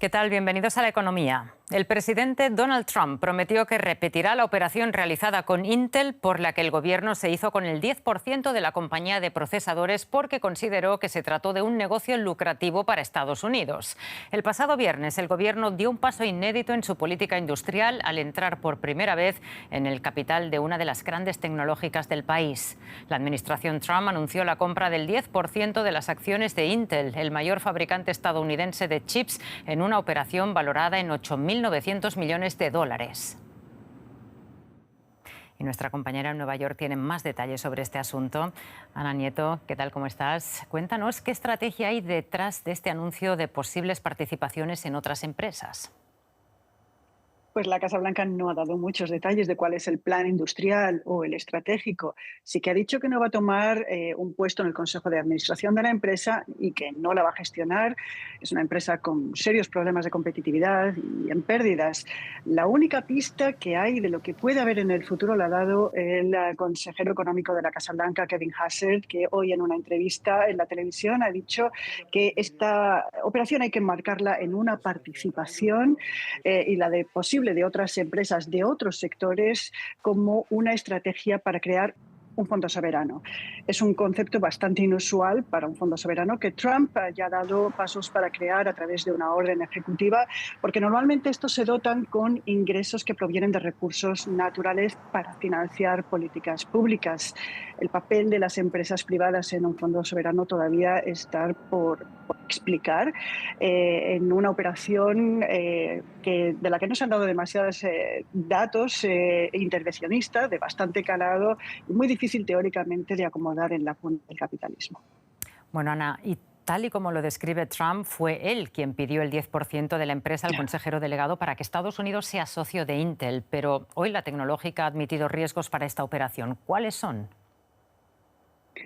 ¿Qué tal? Bienvenidos a La Economía. El presidente Donald Trump prometió que repetirá la operación realizada con Intel por la que el gobierno se hizo con el 10% de la compañía de procesadores porque consideró que se trató de un negocio lucrativo para Estados Unidos. El pasado viernes el gobierno dio un paso inédito en su política industrial al entrar por primera vez en el capital de una de las grandes tecnológicas del país. La administración Trump anunció la compra del 10% de las acciones de Intel, el mayor fabricante estadounidense de chips, en una operación valorada en 8.900 millones de dólares. Y nuestra compañera en Nueva York tiene más detalles sobre este asunto. Ana Nieto, ¿qué tal? ¿Cómo estás? Cuéntanos qué estrategia hay detrás de este anuncio de posibles participaciones en otras empresas. Pues la Casa Blanca no ha dado muchos detalles de cuál es el plan industrial o el estratégico. Sí que ha dicho que no va a tomar un puesto en el Consejo de Administración de la empresa y que no la va a gestionar. Es una empresa con serios problemas de competitividad y en pérdidas. La única pista que hay de lo que puede haber en el futuro la ha dado el consejero económico de la Casa Blanca, Kevin Hassett, que hoy en una entrevista en la televisión ha dicho que esta operación hay que enmarcarla en una participación y la de posible de otras empresas de otros sectores como una estrategia para crear un fondo soberano. Es un concepto bastante inusual para un fondo soberano que Trump ya ha dado pasos para crear a través de una orden ejecutiva, porque normalmente estos se dotan con ingresos que provienen de recursos naturales para financiar políticas públicas. El papel de las empresas privadas en un fondo soberano todavía está por explicar en una operación de la que no se han dado demasiados datos intervencionista, de bastante calado y muy difícil teóricamente de acomodar en la cuna del capitalismo. Bueno, Ana, y tal y como lo describe Trump, fue él quien pidió el 10% de la empresa al consejero delegado para que Estados Unidos sea socio de Intel. Pero hoy la tecnológica ha admitido riesgos para esta operación. ¿Cuáles son?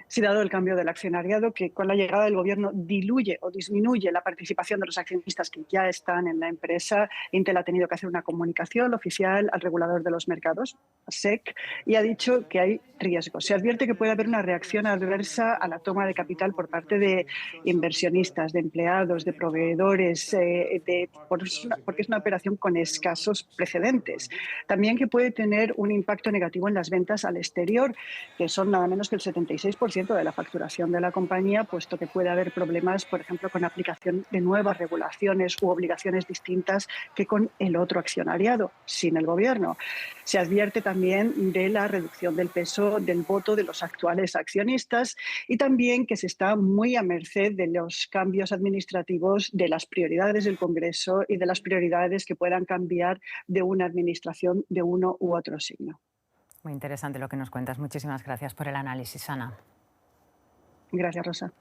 Sí, dado el cambio del accionariado, que con la llegada del gobierno diluye o disminuye la participación de los accionistas que ya están en la empresa, Intel ha tenido que hacer una comunicación oficial al regulador de los mercados, SEC, y ha dicho que hay riesgos. Se advierte que puede haber una reacción adversa a la toma de capital por parte de inversionistas, de empleados, de proveedores, porque es una operación con escasos precedentes. También que puede tener un impacto negativo en las ventas al exterior, que son nada menos que el 76% de la facturación de la compañía, puesto que puede haber problemas, por ejemplo, con la aplicación de nuevas regulaciones u obligaciones distintas que con el otro accionariado, sin el gobierno. Se advierte también de la reducción del peso del voto de los actuales accionistas y también que se está muy a merced de los cambios administrativos, de las prioridades del Congreso y de las prioridades que puedan cambiar de una administración de uno u otro signo. Muy interesante lo que nos cuentas. Muchísimas gracias por el análisis, Ana. Gracias, Rosa.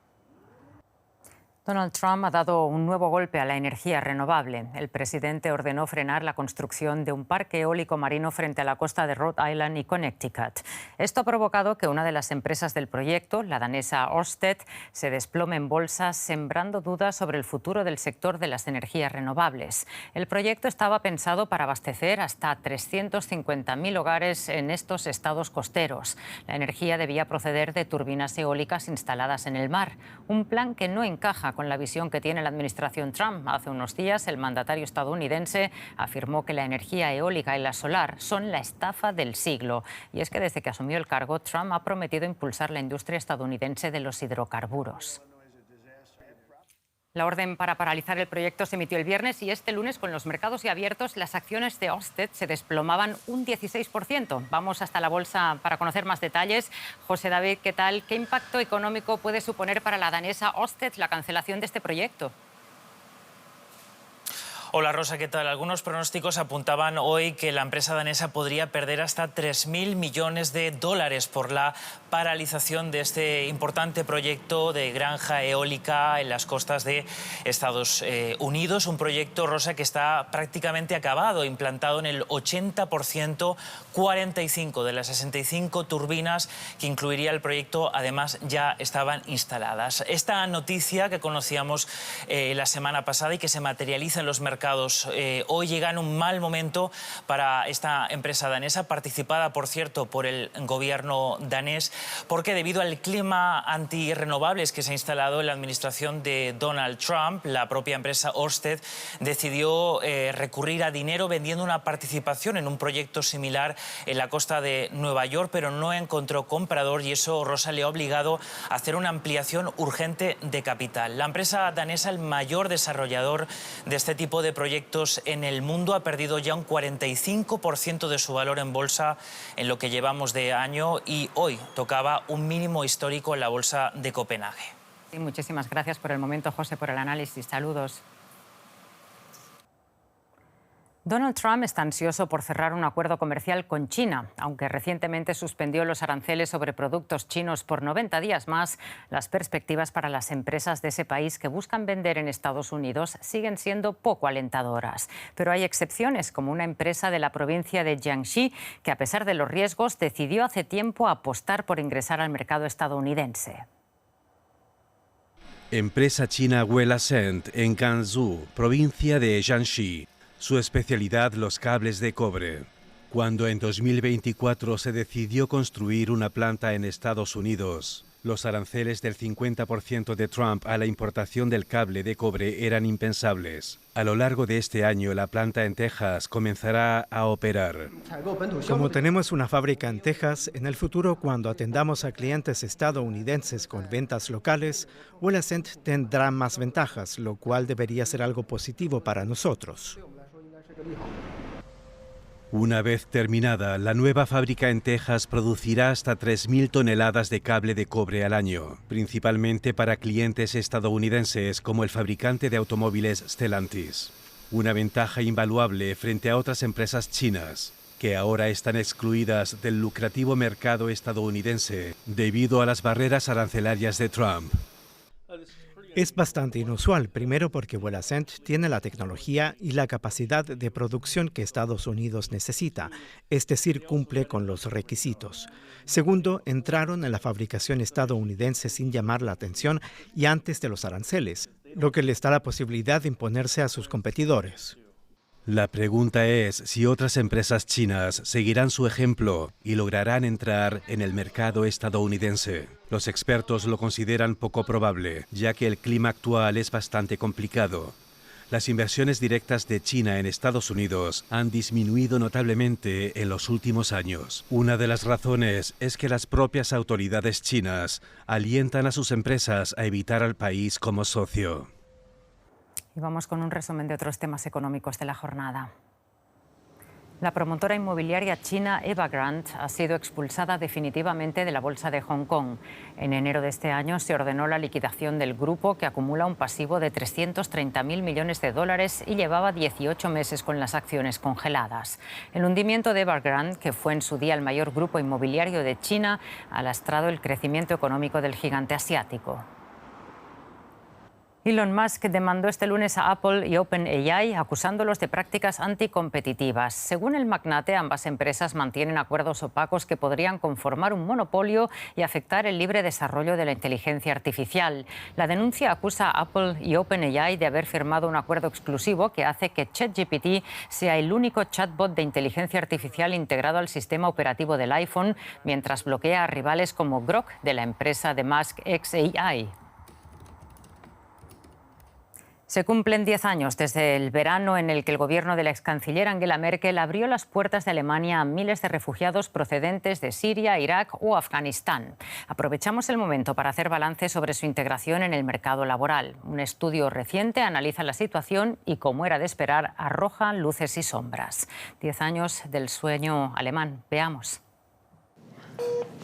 Donald Trump ha dado un nuevo golpe a la energía renovable. El presidente ordenó frenar la construcción de un parque eólico marino frente a la costa de Rhode Island y Connecticut. Esto ha provocado que una de las empresas del proyecto, la danesa Ørsted, se desplome en bolsa, sembrando dudas sobre el futuro del sector de las energías renovables. El proyecto estaba pensado para abastecer hasta 350.000 hogares en estos estados costeros. La energía debía proceder de turbinas eólicas instaladas en el mar, un plan que no encaja con la visión que tiene la administración Trump. Hace unos días, el mandatario estadounidense afirmó que la energía eólica y la solar son la estafa del siglo. Y es que desde que asumió el cargo, Trump ha prometido impulsar la industria estadounidense de los hidrocarburos. La orden para paralizar el proyecto se emitió el viernes y este lunes, con los mercados ya abiertos, las acciones de Ørsted se desplomaban un 16%. Vamos hasta la bolsa para conocer más detalles. José David, ¿qué tal? ¿Qué impacto económico puede suponer para la danesa Ørsted la cancelación de este proyecto? Hola Rosa, ¿qué tal? Algunos pronósticos apuntaban hoy que la empresa danesa podría perder hasta 3.000 millones de dólares por la paralización de este importante proyecto de granja eólica en las costas de Estados Unidos. Un proyecto, Rosa, que está prácticamente acabado, implantado en el 80%, 45 de las 65 turbinas que incluiría el proyecto, además, ya estaban instaladas. Esta noticia que conocíamos la semana pasada y que se materializa en los mercados mercados. Hoy llega en un mal momento para esta empresa danesa, participada, por cierto, por el gobierno danés, porque debido al clima antirrenovables que se ha instalado en la administración de Donald Trump, la propia empresa Ørsted decidió recurrir a dinero vendiendo una participación en un proyecto similar en la costa de Nueva York, pero no encontró comprador y eso, Rosa, le ha obligado a hacer una ampliación urgente de capital. La empresa danesa, el mayor desarrollador de este tipo de proyectos en el mundo, ha perdido ya un 45% de su valor en bolsa en lo que llevamos de año y hoy tocaba un mínimo histórico en la bolsa de Copenhague. Sí, muchísimas gracias por el momento, José, por el análisis. Saludos. Donald Trump está ansioso por cerrar un acuerdo comercial con China. Aunque recientemente suspendió los aranceles sobre productos chinos por 90 días más, las perspectivas para las empresas de ese país que buscan vender en Estados Unidos siguen siendo poco alentadoras. Pero hay excepciones, como una empresa de la provincia de Jiangxi, que a pesar de los riesgos decidió hace tiempo apostar por ingresar al mercado estadounidense. Empresa china Welasent en Gansu, provincia de Jiangxi. Su especialidad, los cables de cobre. Cuando en 2024 se decidió construir una planta en Estados Unidos, los aranceles del 50% de Trump a la importación del cable de cobre eran impensables. A lo largo de este año, la planta en Texas comenzará a operar. Como tenemos una fábrica en Texas, en el futuro, cuando atendamos a clientes estadounidenses con ventas locales, Welasent tendrá más ventajas, lo cual debería ser algo positivo para nosotros. Una vez terminada, la nueva fábrica en Texas producirá hasta 3.000 toneladas de cable de cobre al año, principalmente para clientes estadounidenses como el fabricante de automóviles Stellantis. Una ventaja invaluable frente a otras empresas chinas, que ahora están excluidas del lucrativo mercado estadounidense debido a las barreras arancelarias de Trump. Es bastante inusual, primero porque Welasent tiene la tecnología y la capacidad de producción que Estados Unidos necesita, es decir, cumple con los requisitos. Segundo, entraron en la fabricación estadounidense sin llamar la atención y antes de los aranceles, lo que les da la posibilidad de imponerse a sus competidores. La pregunta es si otras empresas chinas seguirán su ejemplo y lograrán entrar en el mercado estadounidense. Los expertos lo consideran poco probable, ya que el clima actual es bastante complicado. Las inversiones directas de China en Estados Unidos han disminuido notablemente en los últimos años. Una de las razones es que las propias autoridades chinas alientan a sus empresas a evitar al país como socio. Y vamos con un resumen de otros temas económicos de la jornada. La promotora inmobiliaria china Evergrande ha sido expulsada definitivamente de la bolsa de Hong Kong. En enero de este año se ordenó la liquidación del grupo, que acumula un pasivo de 330.000 millones de dólares y llevaba 18 meses con las acciones congeladas. El hundimiento de Evergrande, que fue en su día el mayor grupo inmobiliario de China, ha lastrado el crecimiento económico del gigante asiático. Elon Musk demandó este lunes a Apple y OpenAI acusándolos de prácticas anticompetitivas. Según el magnate, ambas empresas mantienen acuerdos opacos que podrían conformar un monopolio y afectar el libre desarrollo de la inteligencia artificial. La denuncia acusa a Apple y OpenAI de haber firmado un acuerdo exclusivo que hace que ChatGPT sea el único chatbot de inteligencia artificial integrado al sistema operativo del iPhone, mientras bloquea a rivales como Grok de la empresa de Musk xAI. Se cumplen 10 años desde el verano en el que el gobierno de la excanciller Angela Merkel abrió las puertas de Alemania a miles de refugiados procedentes de Siria, Irak o Afganistán. Aprovechamos el momento para hacer balance sobre su integración en el mercado laboral. Un estudio reciente analiza la situación y, como era de esperar, arroja luces y sombras. 10 años del sueño alemán. Veamos.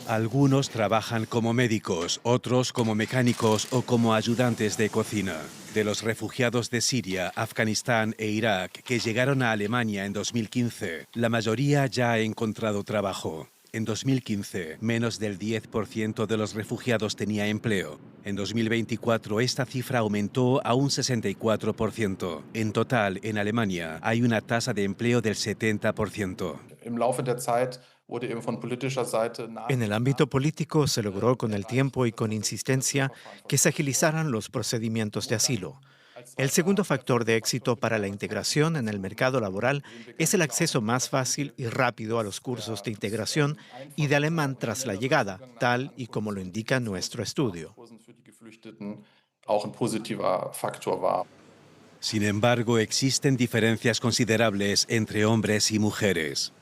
Algunos trabajan como médicos, otros como mecánicos o como ayudantes de cocina. De los refugiados de Siria, Afganistán e Irak que llegaron a Alemania en 2015, la mayoría ya ha encontrado trabajo. En 2015, menos del 10% de los refugiados tenía empleo. En 2024, esta cifra aumentó a un 64%. En total, en Alemania, hay una tasa de empleo del 70%. En el ámbito político se logró con el tiempo y con insistencia que se agilizaran los procedimientos de asilo. El segundo factor de éxito para la integración en el mercado laboral es el acceso más fácil y rápido a los cursos de integración y de alemán tras la llegada, tal y como lo indica nuestro estudio. Sin embargo, existen diferencias considerables entre hombres y mujeres.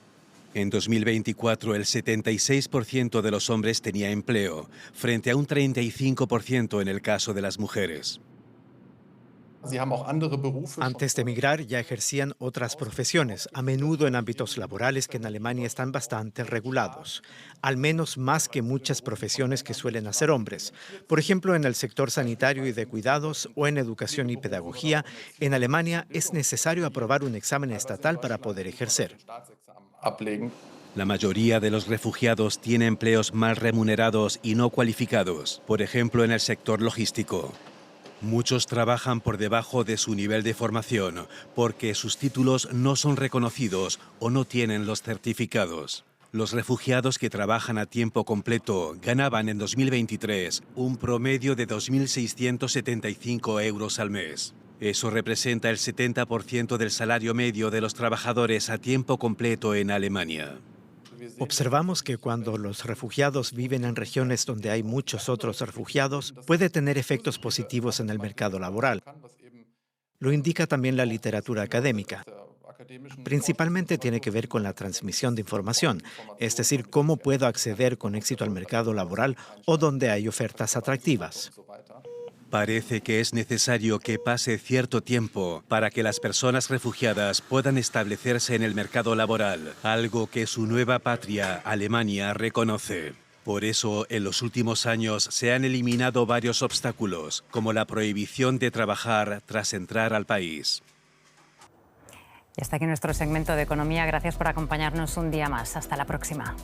En 2024, el 76% de los hombres tenía empleo, frente a un 35% en el caso de las mujeres. Antes de emigrar ya ejercían otras profesiones, a menudo en ámbitos laborales que en Alemania están bastante regulados, al menos más que muchas profesiones que suelen hacer hombres. Por ejemplo, en el sector sanitario y de cuidados o en educación y pedagogía, en Alemania es necesario aprobar un examen estatal para poder ejercer. La mayoría de los refugiados tiene empleos mal remunerados y no cualificados, por ejemplo en el sector logístico. Muchos trabajan por debajo de su nivel de formación porque sus títulos no son reconocidos o no tienen los certificados. Los refugiados que trabajan a tiempo completo ganaban en 2023 un promedio de 2.675 euros al mes. Eso representa el 70% del salario medio de los trabajadores a tiempo completo en Alemania. Observamos que cuando los refugiados viven en regiones donde hay muchos otros refugiados, puede tener efectos positivos en el mercado laboral. Lo indica también la literatura académica. Principalmente tiene que ver con la transmisión de información, es decir, cómo puedo acceder con éxito al mercado laboral o donde hay ofertas atractivas. Parece que es necesario que pase cierto tiempo para que las personas refugiadas puedan establecerse en el mercado laboral, algo que su nueva patria, Alemania, reconoce. Por eso, en los últimos años se han eliminado varios obstáculos, como la prohibición de trabajar tras entrar al país. Y hasta aquí nuestro segmento de economía. Gracias por acompañarnos un día más. Hasta la próxima.